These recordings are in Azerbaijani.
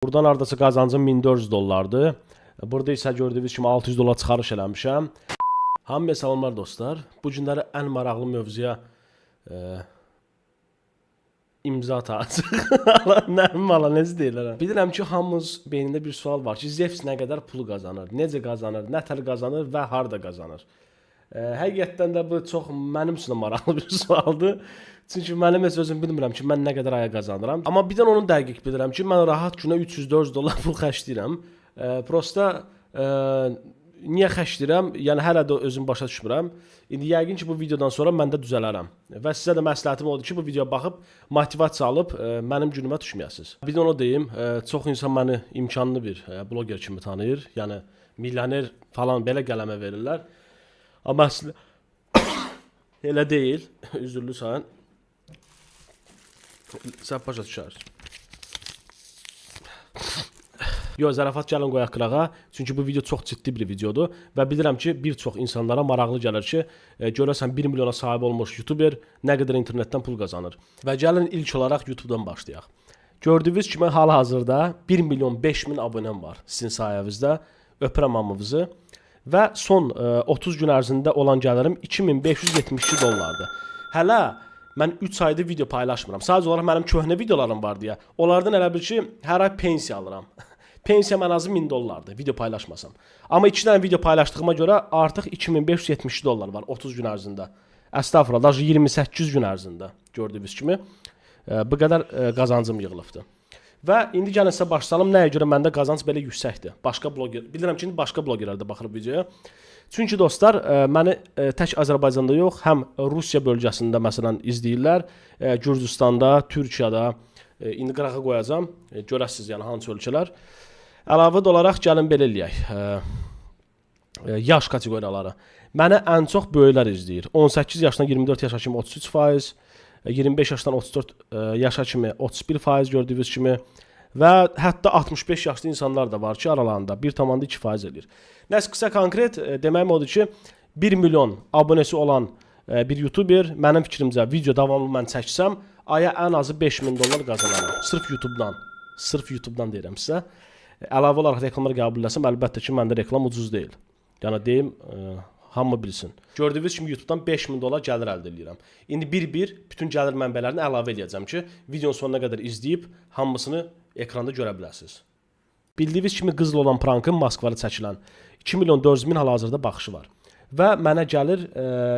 Buradan hardasa qazancım 1400 dollardır. Burada isə gördüyünüz kimi 600 dollar çıxarış eləmişəm. Hamıya salamlar dostlar. Bu günləri ən maraqlı mövzuya imza atacaq. Necə deyirlər? Bilirəm ki, hamımız beynində bir sual var ki, Zevs nə qədər pul qazanır, necə qazanır, nə tər qazanır və harda qazanır? Həqiqətdən də bu çox mənim üçün maraqlı bir sualdır. Çünki mənim heç özüm bilmirəm ki, mən nə qədər aya qazanıram. Amma birdən onu dəqiq bilirəm ki, mən rahat günə 300-400 dollar pul xərcləyirəm. Prosta niyə xərcləyirəm? Yəni hələ də özüm başa düşmürəm. İndi yəqin ki, bu videodan sonra mən də düzələrəm. Və sizə də məsləhətim odur ki, bu videoya baxıb motivasiya alıb mənim günümə düşməyəsiniz. Bir də onu deyim, çox insan məni imkanlı bir bloger kimi tanıyır. Yəni milyoner falan belə qələmə verirlər. Amma əslində elə deyil. Üzürlüsən. Sən başa düşərsən. Yox, zarafat gəlin qoyaq qırağa. Çünki bu video çox ciddi bir videodur və bilirəm ki, bir çox insanlara maraqlı gəlir ki, görəsən 1 milyona sahib olmuş YouTuber nə qədər internetdən pul qazanır. Və gəlin ilk olaraq YouTube'dan başlayaq. Gördüyünüz kimi hal-hazırda 1 milyon 5 min abunəm var sizin sayənizdə. Öpürəm hamınızı. Və son 30 gün ərzində olan gəlirim 2572 dollardır. Hələ mən 3 aydır video paylaşmıram. Sadəcə olaraq mənim köhnə videolarım var deyə. Onlardan elə bil ki, hər ay pensiya alıram. Pensiyam ən azı 1000 dollardır video paylaşmasam. Amma 2 dənə video paylaşdığıma görə artıq 2572 dollar var 30 gün ərzində. Əstəğfurullah, daha 28 gün ərzində gördüyünüz kimi bu qədər qazancım yığılıbdır. Və indi gəlin sizə başlayalım nəyə görə məndə qazanc belə yüksəkdir. Bilirəm ki, başqa blogerlər də baxır videoya. Çünki dostlar, məni tək Azərbaycanda yox, həm Rusiya bölgəsində məsələn izləyirlər, Gürcüstanda, Türkiyədə, indi qırağa qoyacam, görəsiniz yəni hansı ölkələr. Əlavə olaraq gəlin belə eləyək, yaş kateqoriyaları. Mənə ən çox böyüklər izləyir. 18 yaşdan 24 yaşa kimi 33%, 25 yaşdan 34 yaşa kimi 31% gördüyünüz kimi və hətta 65 yaşlı insanlar da var ki, aralarında 1,2% eləyir. Nəsə qısa konkret deməyim odur ki, 1 milyon abunəsi olan bir YouTuber mənim fikrimcə video davamlı mən çəksəm, aya ən azı 5000 dollar qazanaram. Sırf YouTube'dan. Sırf YouTube'dan deyirəm sizə. Əlavə olaraq reklamları qəbul etsəm, əlbəttə ki, məndə reklam ucuz deyil. Yəni deyim, hamı bilsin. Gördüyünüz kimi YouTube'dan 5000 dollar gəlir əldə edirəm. İndi bir-bir bütün gəlir mənbələrini əlavə edəcəm ki, videonun sonuna qədər izləyib hamısını ekranda görə biləsiniz. Bildiyiniz kimi qızıl olan prankın Moskvada çəkilən 2 milyon 400 min hal-hazırda baxışı var. Və mənə gəlir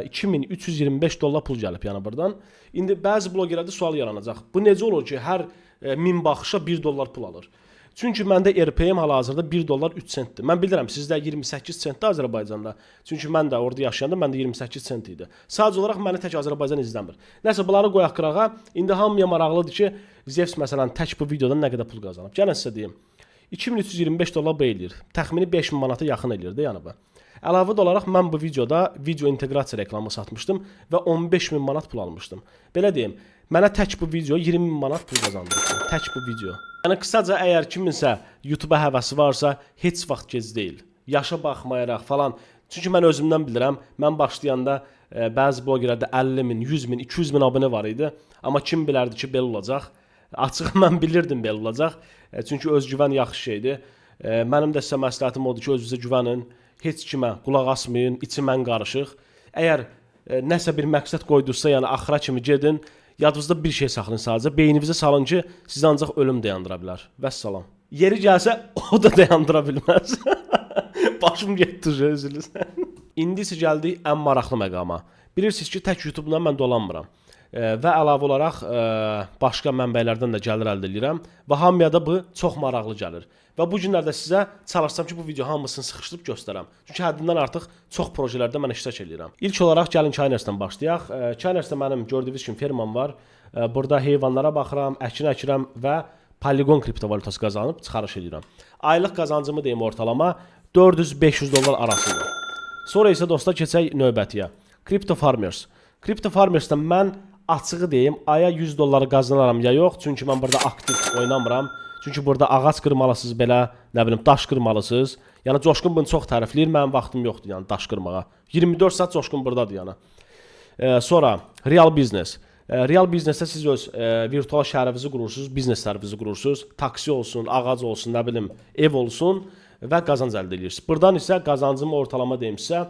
2325 dollar pul gəlib yəni buradan. İndi bəzi blogerlərdə sual yaranacaq. Bu necə olur ki, hər 1000 baxışa 1 dollar pul alır? Çünki məndə RPM hal-hazırda 1 dollar 3 sentdir. Mən bilirəm, sizdə 28 sentdir Azərbaycanda. Çünki mən də orada yaşayanda məndə 28 sent idi. Sadəcə olaraq məni tək Azərbaycan izləmir. Nəsə, bunları qoyaq qırağa. İndi hamıya maraqlıdır ki, Zevs məsələn tək bu videodan nə qədər pul qazanıb. Gəlin sizə deyim. 2325 dollar bu eləyir. Təxmini 5000 manata yaxın eləyir də yəni bu. Əlavə olaraq mən bu videoda video inteqrasiya reklamı satmışdım və 15000 manat pul almışdım. Belə deyim, mənə tək bu video 20000 manat pul qazandırdı. Tək bu video. Yəni qısaca əgər kiminsə YouTube-a həvəsi varsa, heç vaxt gec deyil. Yaşa baxmayaraq falan. Çünki mən özümdən bilirəm, mən başlayanda bəzi blogerlərdə 50 min, 100 min, 200 min abunə var idi. Amma kim bilərdi ki, belə olacaq? Açıq mən bilirdim belə olacaq. Çünki özgüvən yaxşı şeydir. Mənim də sizə məsləhətim odur ki, özünüzə güvənin. Heç kimə qulaq asmayın, içi mən qarışıq. Əgər nəsə bir məqsəd qoydursa, yəni axıra kimi gedin. Yadınızda bir şey saxlayın sadəcə. Beyninizə salın ki, sizi ancaq ölüm dayandıra bilər. Vəssalam. Yeri gəlsə, o da dayandıra bilməz. Başım getdi, üzülürsən. İndi isə gəldik ən maraqlı məqama. Bilirsiniz ki, tək YouTube-dan mən dolanmıram. Və əlavə olaraq başqa mənbələrdən də gəlir əldə edirəm. Və hamıya da bu çox maraqlı gəlir. Və bu günlərdə sizə çalışsam ki, bu video hamısını sıxışdırıb göstərəm. Çünki həddindən artıq çox projelərdə mən iştirak edirəm. İlk olaraq gəlin Çaynersdən başlayaq. Çaynersdə mənim gördüyünüz kimi fermam var. Burada heyvanlara baxıram, əkin əkirəm və Polygon kriptovalutası qazanıb çıxarış edirəm. Aylıq qazancımı deyim ortalama 400-500 dollar arasında. Sonra isə dostlar keçək növbətiyə. Crypto Farmers. Crypto Farmers'da mən açığı deyim, aya 100 dolları qazanaram ya yox. Çünki mən burada aktiv oynamıram. Çünki burada ağac qırmalısınız belə, nə bilim, daş qırmalısınız. Yəni Coşqun bunu çox tərifləyir, mənim vaxtım yoxdur yəni daş qırmağa. 24 saat Coşqun burdadır yəni. Sonra Real Business. Real biznesdə siz öz virtual şəhərinizi qurursunuz, bizneslərinizi qurursunuz, taksi olsun, ağac olsun, nə bilim, ev olsun və qazanc əldə edirsiniz. Burdan isə qazancım ortalama deyim sizə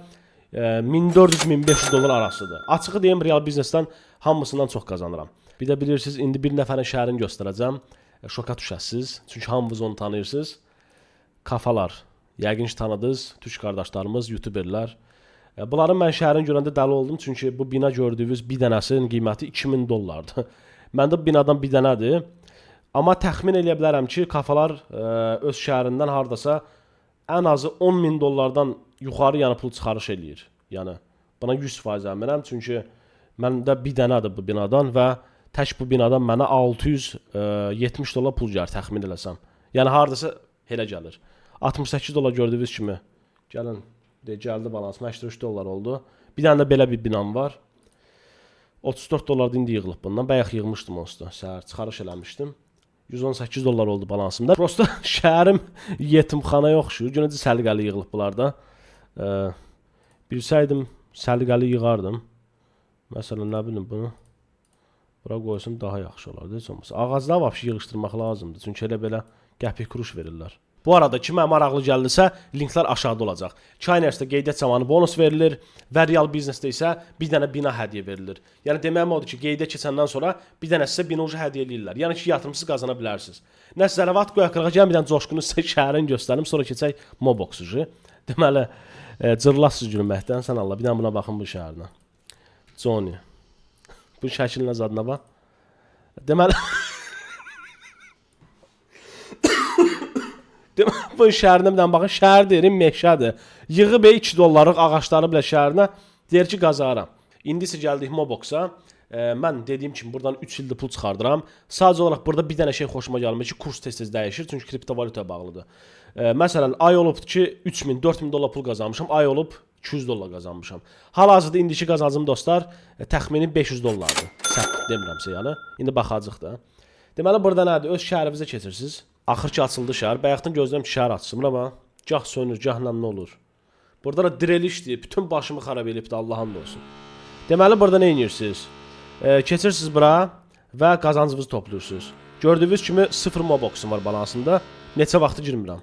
1400-1500 dollar arasıdır. Açığı deyim, real biznesdən hamısından çox qazanıram. Bir də bilirsiniz, indi bir nəfərin şəhərini göstərəcəm. Şoka düşəsiniz, çünki hamınız onu tanıyırsınız. Kafalar, yəqin ki tanıdınız, türk qardaşlarımız, youtuberlər. Bunların mən şəhərini görəndə dəli oldum, çünki bu bina gördüyünüz bir dənəsinin qiyməti 2000 dollardır. Məndə bu binadan bir dənədir. Amma təxmin eləyə bilərəm ki, kafalar öz şəhərindən hardasa ən azı 10.000 dollardan yuxarı yəni pul çıxarış eləyir. Yəni buna 100% əminəm, çünki məndə bir dənədir bu binadan və tək bu binadan mənə 670 dollar pul gəlir təxmin eləsəm. Yəni hardasa elə gəlir. 68 dollar gördüyünüz kimi. Gəlin, gəldi balans 83 dollar oldu. Bir dənə də belə bir binam var. 34 dollar da indi yığılıb bundan. Bayaq yığmışdım onsuz da. Səhər çıxarış eləmişdim. 118 dollar oldu balansımda. Prosta şəhərim yetimxanaya oxşuyur. Günəcə səliqəli yığılıb bunlarda. Bilsəydim səliqəli yığardım. Məsələn, nə bilim bunu. Bura qoysam daha yaxşı olardı. Heç olmasa. Ağacları vəbşi yığışdırmaq lazımdır. Çünki elə belə qəpik kuruş verirlər. Bu arada kimə maraqlı gəldisə, linklər aşağıda olacaq. Çaynersdə qeydiyyat zamanı bonus verilir və real biznesdə isə bir dənə bina hədiyyə verilir. Yəni deməyim odur ki, qeydiyyat keçəndən sonra bir dənə sizə bina hədiyyə eləyirlər. Yəni ki, yatırımsız qazana bilərsiniz. Nəsə zərəvat qoyaqlığa gəlin, bir dənə coşqunu sizə şəhərini göstərim, sonra keçək Mobox-u. Deməli, cırlasız gülməkdən, sən Allah, bir dənə buna baxın bu şəhərinə. Johnny. Bu şəkilin zadına bax. Deməli, bu şəhərinə bir dənə baxın, şəhər deyirəm, meşədir. Yığıb 2 dollarlıq ağaçları bilə şəhərinə deyir ki, qazaram. İndi isə gəldik Mobox-a. Mən dediyim kimi buradan 3 ildir pul çıxardıram. Sadəcə olaraq burada bir dənə şey xoşuma gəlmir ki, kurs tez-tez dəyişir, çünki kriptovalyutaya bağlıdır. Məsələn, ay olubdur ki, 3000-4000 dollar pul qazanmışam, ay olub 200 dollar qazanmışam. Hal-hazırda indiki qazancım dostlar təxmini 500 dollardır. Səhv demirəmsə yəni. İndi baxacağıq da. Deməli burada nədir? Öz şəhərinizə keçirsiniz. Axır ki açıldı şəhər. Bayaqdan gözləyirəm ki, şəhər açılsın. Buna bax. Gah sönür, gah nə olur. Burada da dirilişdir. Bütün başımı xarab elibdi, Allah'ın olsun. Deməli burada nə edirsiniz? Keçirsiniz bura və qazancınızı toplayırsınız. Gördüyünüz kimi 0 Mobox'um var balansında. Neçə vaxtı girmirəm.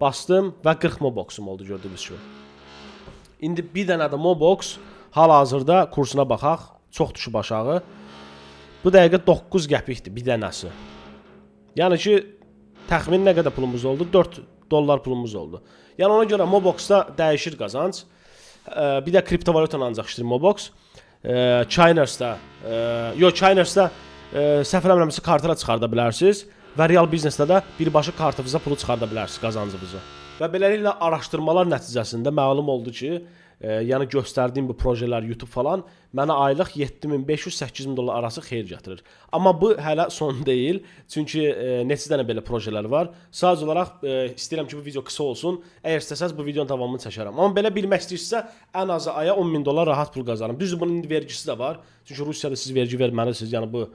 Bastım və 40 Mobox'um oldu gördüyünüz kimi. İndi bir dənə də Mobox hal-hazırda kursuna baxaq. Çox düşüb aşağı. Bu dəqiqə 9 qəpikdir bir dənəsi. Yəni ki, təxmin nə qədər pulumuz oldu? 4 dollar pulumuz oldu. Yəni ona görə Mobox-da dəyişir qazanc. Bir də kriptovalyutanı ancaq işləyir Mobox. Çaynersdə səhv eləmirəmsə kartlara çıxarda bilərsiniz və real biznesdə də birbaşa kartınıza pulu çıxarda bilərsiniz qazancınızı. Və beləliklə araşdırmalar nəticəsində məlum oldu ki, yəni göstərdiyim bu projelər YouTube falan mənə aylıq 7500-8000 dollar arası xeyir gətirir. Amma bu hələ son deyil. Çünki neçə dənə belə projelər var. Sadəcə olaraq istəyirəm ki, bu video qısa olsun. Əgər istəsəz bu videonun davamını çəkərəm. Amma belə bilmək istəyirsinizsə ən azı aya 10.000 dollar rahat pul qazanırım. Düzdür, bunun indi vergisi də var. Çünki Rusiyada siz vergi verməlisiniz. Yəni bu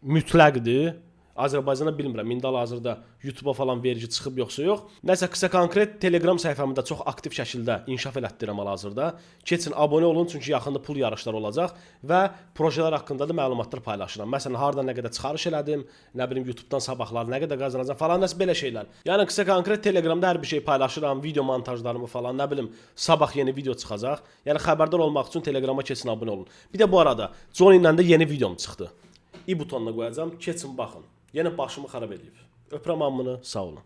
mütləqdir. Azərbaycanda bilmirəm, indi hal-hazırda YouTube-a falan vergi çıxıb yoxsa yox. Nəsə qısa konkret Telegram səhifəmdə çox aktiv şəkildə inkişaf elətdirirəm hal-hazırda. Keçin, abunə olun, çünki yaxında pul yarışları olacaq və projelər haqqında da məlumatlar paylaşıram. Məsələn, hardan nə qədər çıxarış elədim, nə bilim YouTube-dan sabahlar nə qədər qazanacağam falan, nəsə belə şeylər. Yəni qısa konkret Telegramda hər bir şey paylaşıram, video montajlarımı falan, nə bilim, sabah yeni video çıxacaq. Yəni xəbərdar olmaq üçün Telegrama keçin, abunə olun. Bir də bu arada Johnny ilə də yeni videom çıxdı. i butonuna qoyacağam, keçin baxın. Yenə başımı xarab edib. Öpürəm hamını, sağ olun.